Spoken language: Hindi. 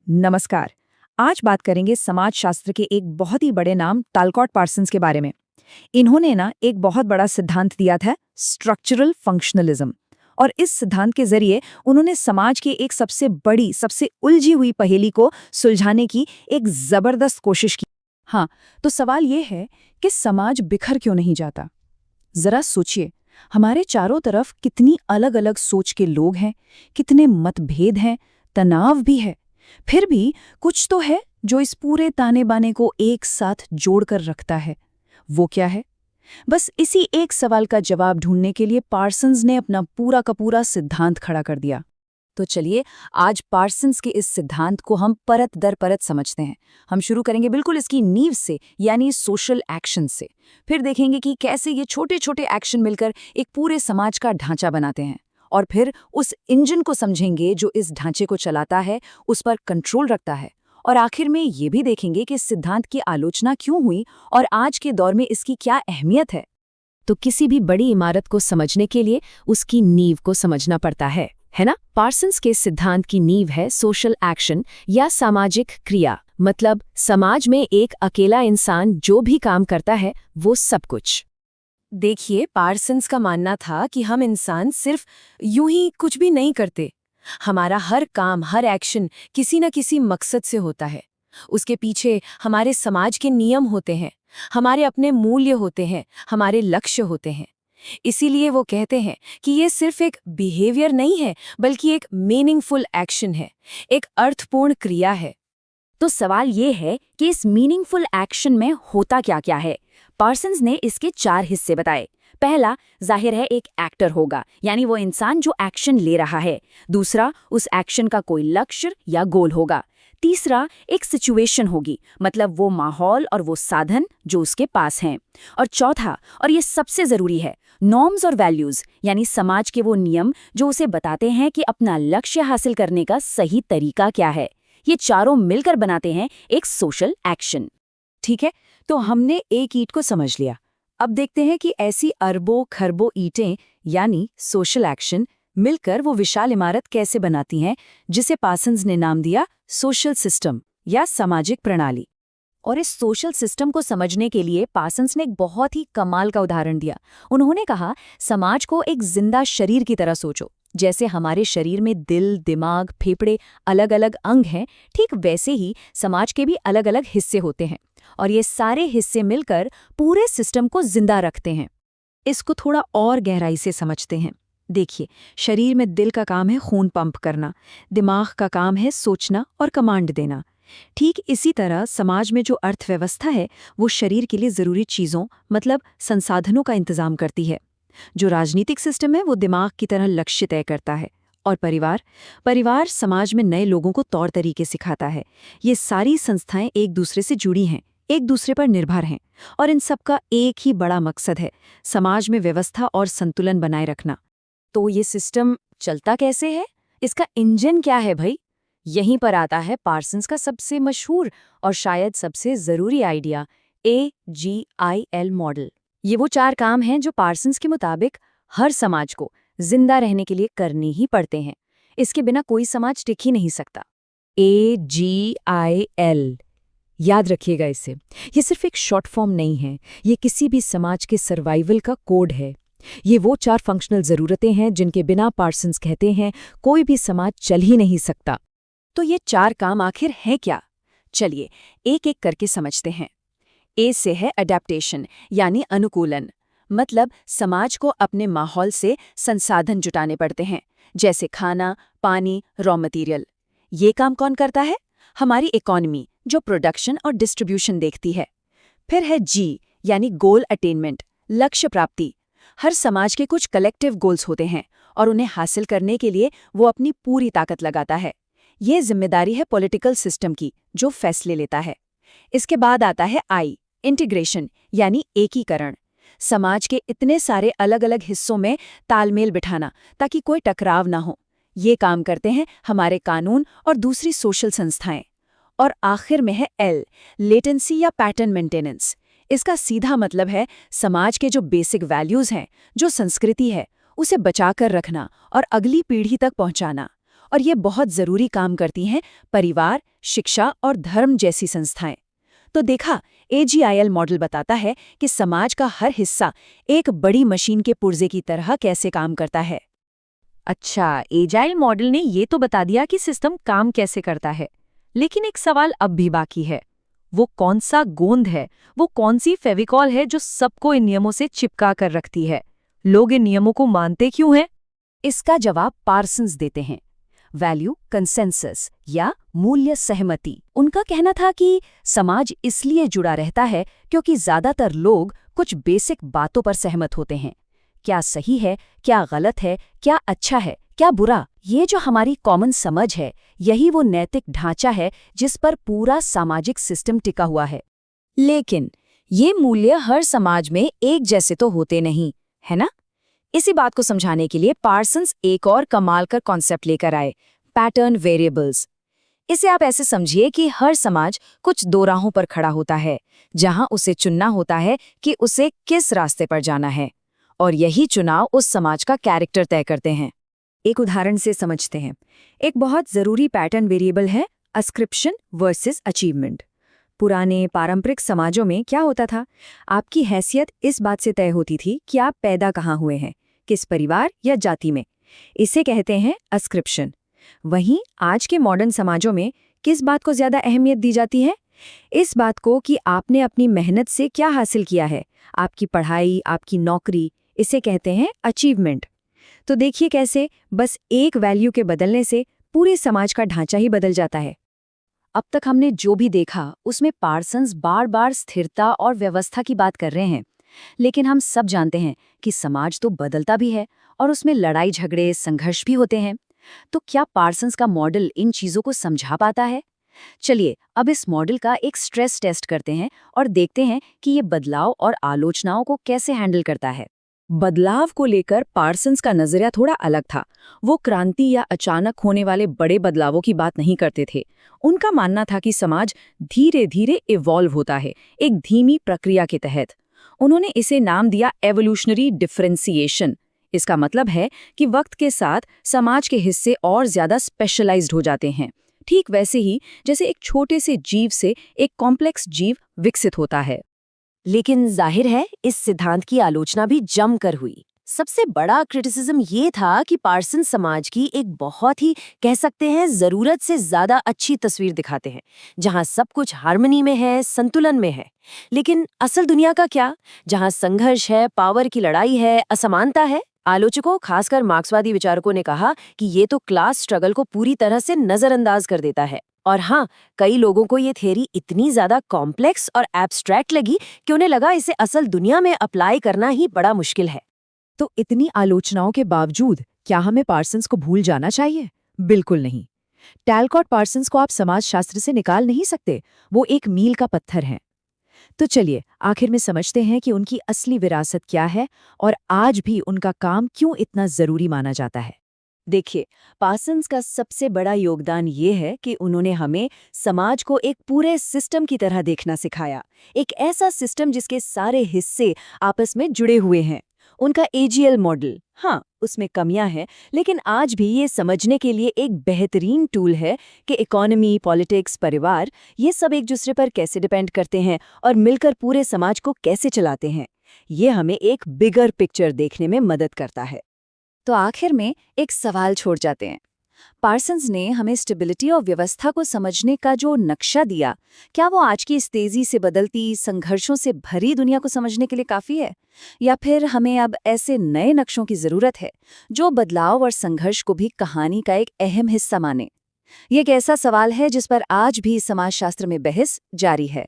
नमस्कार। आज बात करेंगे समाजशास्त्र के एक बहुत ही बड़े नाम टालकॉट पार्सन्स के बारे में। इन्होंने एक बहुत बड़ा सिद्धांत दिया था, स्ट्रक्चरल फंक्शनलिज्म। और इस सिद्धांत के जरिए उन्होंने समाज की एक सबसे बड़ी, सबसे उलझी हुई पहेली को सुलझाने की एक जबरदस्त कोशिश की। हाँ, तो सवाल ये है कि समाज बिखर क्यों नहीं जाता? जरा सोचिए, हमारे चारों तरफ कितनी अलग अलग सोच के लोग हैं, कितने मतभेद हैं, तनाव भी है। फिर भी कुछ तो है जो इस पूरे ताने बाने को एक साथ जोड़कर रखता है। वो क्या है? बस इसी एक सवाल का जवाब ढूंढने के लिए पार्सन्स ने अपना पूरा का पूरा सिद्धांत खड़ा कर दिया। तो चलिए, आज पार्सन्स के इस सिद्धांत को हम परत दर परत समझते हैं। हम शुरू करेंगे बिल्कुल इसकी नींव से, यानी सोशल एक्शन से। फिर देखेंगे कि कैसे ये छोटे छोटे एक्शन मिलकर एक पूरे समाज का ढांचा बनाते हैं। और फिर उस इंजन को समझेंगे जो इस ढांचे को चलाता है, उस पर कंट्रोल रखता है। और आखिर में ये भी देखेंगे कि इस सिद्धांत की आलोचना क्यों हुई और आज के दौर में इसकी क्या अहमियत है। तो किसी भी बड़ी इमारत को समझने के लिए उसकी नींव को समझना पड़ता है ना? पार्सन्स के सिद्धांत की नींव है सोशल एक्शन या सामाजिक क्रिया। मतलब समाज में एक अकेला इंसान जो भी काम करता है वो सब कुछ। देखिए, पार्सन्स का मानना था कि हम इंसान सिर्फ यूं ही कुछ भी नहीं करते। हमारा हर काम, हर एक्शन किसी न किसी मकसद से होता है। उसके पीछे हमारे समाज के नियम होते हैं, हमारे अपने मूल्य होते हैं, हमारे लक्ष्य होते हैं। इसीलिए वो कहते हैं कि ये सिर्फ एक बिहेवियर नहीं है, बल्कि एक मीनिंगफुल एक्शन है, एक अर्थपूर्ण क्रिया है। तो सवाल ये है कि इस मीनिंगफुल एक्शन में होता क्या क्या है। पार्सन्स ने इसके 4 हिस्से बताए। पहला, जाहिर है, एक एक्टर होगा, यानी वो इंसान जो एक्शन ले रहा है। दूसरा, उस एक्शन का कोई लक्ष्य या गोल होगा। तीसरा, एक सिचुएशन होगी, मतलब वो माहौल और वो साधन जो उसके पास हैं। और चौथा, और ये सबसे जरूरी है, नॉर्म्स और वैल्यूज, यानी समाज के वो नियम जो उसे बताते हैं कि अपना लक्ष्य हासिल करने का सही तरीका क्या है। ये चारों मिलकर बनाते हैं एक सोशल एक्शन। ठीक है, तो हमने एक ईंट को समझ लिया। अब देखते हैं कि ऐसी अरबों खरबों ईंटें, यानी सोशल एक्शन, मिलकर वो विशाल इमारत कैसे बनाती हैं, जिसे पार्सन्स ने नाम दिया सोशल सिस्टम या सामाजिक प्रणाली। और इस सोशल सिस्टम को समझने के लिए पार्सन्स ने एक बहुत ही कमाल का उदाहरण दिया। उन्होंने कहा, समाज को एक जिंदा शरीर की तरह सोचो। जैसे हमारे शरीर में दिल, दिमाग, फेफड़े अलग अलग अंग हैं, ठीक वैसे ही समाज के भी अलग अलग हिस्से होते हैं। और ये सारे हिस्से मिलकर पूरे सिस्टम को जिंदा रखते हैं। इसको थोड़ा और गहराई से समझते हैं। देखिए, शरीर में दिल का काम है खून पंप करना, दिमाग का काम है सोचना और कमांड देना। ठीक इसी तरह समाज में जो अर्थव्यवस्था है वो शरीर के लिए जरूरी चीजों, मतलब संसाधनों का इंतजाम करती है। जो राजनीतिक सिस्टम है वो दिमाग की तरह लक्ष्य तय करता है। और परिवार समाज में नए लोगों को तौर तरीके सिखाता है। ये सारी संस्थाएं एक दूसरे से जुड़ी हैं, एक दूसरे पर निर्भर हैं, और इन सबका एक ही बड़ा मकसद है, समाज में व्यवस्था और संतुलन बनाए रखना। तो ये सिस्टम चलता कैसे है? इसका इंजन क्या है भाई? यहीं पर आता है पार्सन्स का सबसे मशहूर और शायद सबसे जरूरी आइडिया, AGIL मॉडल। ये वो 4 काम हैं जो पार्सन्स के मुताबिक हर समाज को जिंदा रहने के लिए करने ही पड़ते हैं। इसके बिना कोई समाज टिक ही नहीं सकता। AGIL, याद रखिएगा इसे। ये सिर्फ एक शॉर्ट फॉर्म नहीं है, ये किसी भी समाज के सर्वाइवल का कोड है। ये वो 4 फंक्शनल जरूरतें हैं जिनके बिना पार्सन्स कहते हैं कोई भी समाज चल ही नहीं सकता। तो ये 4 काम आखिर हैं क्या? चलिए एक एक करके समझते हैं। ए से है अडेप्टेशन, यानी अनुकूलन। मतलब समाज को अपने माहौल से संसाधन जुटाने पड़ते हैं, जैसे खाना, पानी, रॉ मटेरियल। ये काम कौन करता है? हमारी इकोनॉमी, जो प्रोडक्शन और डिस्ट्रीब्यूशन देखती है। फिर है जी, यानी गोल अटेनमेंट, लक्ष्य प्राप्ति। हर समाज के कुछ कलेक्टिव गोल्स होते हैं और उन्हें हासिल करने के लिए वो अपनी पूरी ताकत लगाता है। ये जिम्मेदारी है पॉलिटिकल सिस्टम की, जो फैसले लेता है। इसके बाद आता है आई, इंटीग्रेशन, यानी एकीकरण। समाज के इतने सारे अलग अलग हिस्सों में तालमेल बिठाना ताकि कोई टकराव ना हो। ये काम करते हैं हमारे कानून और दूसरी सोशल संस्थाएं। और आखिर में है एल, लेटेंसी या पैटर्न मेंटेनेंस। इसका सीधा मतलब है समाज के जो बेसिक वैल्यूज हैं, जो संस्कृति है, उसे बचाकर रखना और अगली पीढ़ी तक पहुंचाना। और ये बहुत ज़रूरी काम करती हैं परिवार, शिक्षा और धर्म जैसी संस्थाएं। तो देखा, AGIL मॉडल बताता है कि समाज का हर हिस्सा एक बड़ी मशीन के पुर्जे की तरह कैसे काम करता है। अच्छा, एजाइल मॉडल ने ये तो बता दिया कि सिस्टम काम कैसे करता है, लेकिन एक सवाल अब भी बाकी है। वो कौन सा गोंद है, वो कौन सी फेविकॉल है जो सबको इन नियमों से चिपका कर रखती है? लोग इन नियमों को मानते क्यों हैं? इसका जवाब पार्सन्स देते हैं। वैल्यू कंसेंसस या मूल्य सहमति। उनका कहना था कि समाज इसलिए जुड़ा रहता है क्योंकि ज्यादातर लोग कुछ बेसिक बातों पर सहमत होते हैं। क्या सही है, क्या गलत है, क्या अच्छा है, क्या बुरा, ये जो हमारी कॉमन समझ है, यही वो नैतिक ढांचा है जिस पर पूरा सामाजिक सिस्टम टिका हुआ है। लेकिन ये मूल्य हर समाज में एक जैसे तो होते नहीं, है ना? इसी बात को समझाने के लिए पार्सन्स एक और कमाल का कॉन्सेप्ट लेकर आए, पैटर्न वेरिएबल्स। इसे आप ऐसे समझिए कि हर समाज कुछ दो राहों पर खड़ा होता है, जहां उसे चुनना होता है कि उसे किस रास्ते पर जाना है, और यही चुनाव उस समाज का कैरेक्टर तय करते हैं। एक उदाहरण से समझते हैं। एक बहुत जरूरी पैटर्न वेरिएबल है अस्क्रिप्शन वर्सेस अचीवमेंट। पुराने पारंपरिक समाजों में क्या होता था? आपकी हैसियत इस बात से तय होती थी कि आप पैदा कहाँ हुए हैं, किस परिवार या जाति में। इसे कहते हैं अस्क्रिप्शन। वहीं आज के मॉडर्न समाजों में किस बात को ज्यादा अहमियत दी जाती है? इस बात को कि आपने अपनी मेहनत से क्या हासिल किया है, आपकी पढ़ाई, आपकी नौकरी। इसे कहते हैं अचीवमेंट। तो देखिए कैसे बस एक वैल्यू के बदलने से पूरे समाज का ढांचा ही बदल जाता है। अब तक हमने जो भी देखा उसमें पार्सन्स बार बार स्थिरता और व्यवस्था की बात कर रहे हैं, लेकिन हम सब जानते हैं कि समाज तो बदलता भी है और उसमें लड़ाई झगड़े संघर्ष भी होते हैं। तो क्या पार्सन्स का मॉडल इन चीजों को समझा पाता है? चलिए अब इस मॉडल का एक स्ट्रेस टेस्ट करते हैं और देखते हैं कि ये बदलाव और आलोचनाओं को कैसे हैंडल करता है। बदलाव को लेकर पार्सन्स का नजरिया थोड़ा अलग था। वो क्रांति या अचानक होने वाले बड़े बदलावों की बात नहीं करते थे। उनका मानना था कि समाज धीरे धीरे इवॉल्व होता है, एक धीमी प्रक्रिया के तहत। उन्होंने इसे नाम दिया एवोल्यूशनरी डिफरेंशिएशन। इसका मतलब है कि वक्त के साथ समाज के हिस्से और ज्यादा स्पेशलाइज्ड हो जाते हैं, ठीक वैसे ही जैसे एक छोटे से जीव से एक कॉम्प्लेक्स जीव विकसित होता है। लेकिन जाहिर है इस सिद्धांत की आलोचना भी जमकर हुई। सबसे बड़ा क्रिटिसिज्म ये था कि पार्सन समाज की एक बहुत ही कह सकते हैं जरूरत से ज्यादा अच्छी तस्वीर दिखाते हैं, जहां सब कुछ हार्मनी में है, संतुलन में है। लेकिन असल दुनिया का क्या, जहां संघर्ष है, पावर की लड़ाई है, असमानता है। आलोचकों, खासकर मार्क्सवादी विचारकों ने कहा कि ये तो क्लास स्ट्रगल को पूरी तरह से नजरअंदाज कर देता है। और हाँ, कई लोगों को ये थ्योरी इतनी ज्यादा कॉम्प्लेक्स और एब्स्ट्रैक्ट लगी कि उन्हें लगा इसे असल दुनिया में अप्लाई करना ही बड़ा मुश्किल है। तो इतनी आलोचनाओं के बावजूद क्या हमें पार्सन्स को भूल जाना चाहिए? बिल्कुल नहीं। टैलकॉट पार्सन्स को आप समाजशास्त्र से निकाल नहीं सकते, वो एक मील का पत्थर हैं। तो चलिए आखिर में समझते हैं कि उनकी असली विरासत क्या है और आज भी उनका काम क्यों इतना जरूरी माना जाता है। देखिए, पार्सन्स का सबसे बड़ा योगदान ये है कि उन्होंने हमें समाज को एक पूरे सिस्टम की तरह देखना सिखाया, एक ऐसा सिस्टम जिसके सारे हिस्से आपस में जुड़े हुए हैं। उनका AGL मॉडल, हाँ, उसमें कमियां हैं, लेकिन आज भी ये समझने के लिए एक बेहतरीन टूल है कि इकोनॉमी, पॉलिटिक्स, परिवार, ये सब एक दूसरे पर कैसे डिपेंड करते हैं और मिलकर पूरे समाज को कैसे चलाते हैं। ये हमें एक बिगर पिक्चर देखने में मदद करता है। तो आखिर में एक सवाल छोड़ जाते हैं। पार्सन्स ने हमें स्टेबिलिटी और व्यवस्था को समझने का जो नक्शा दिया, क्या वो आज की इस तेजी से बदलती, संघर्षों से भरी दुनिया को समझने के लिए काफी है? या फिर हमें अब ऐसे नए नक्शों की जरूरत है जो बदलाव और संघर्ष को भी कहानी का एक अहम हिस्सा माने? ये एक ऐसा सवाल है जिस पर आज भी समाजशास्त्र में बहस जारी है।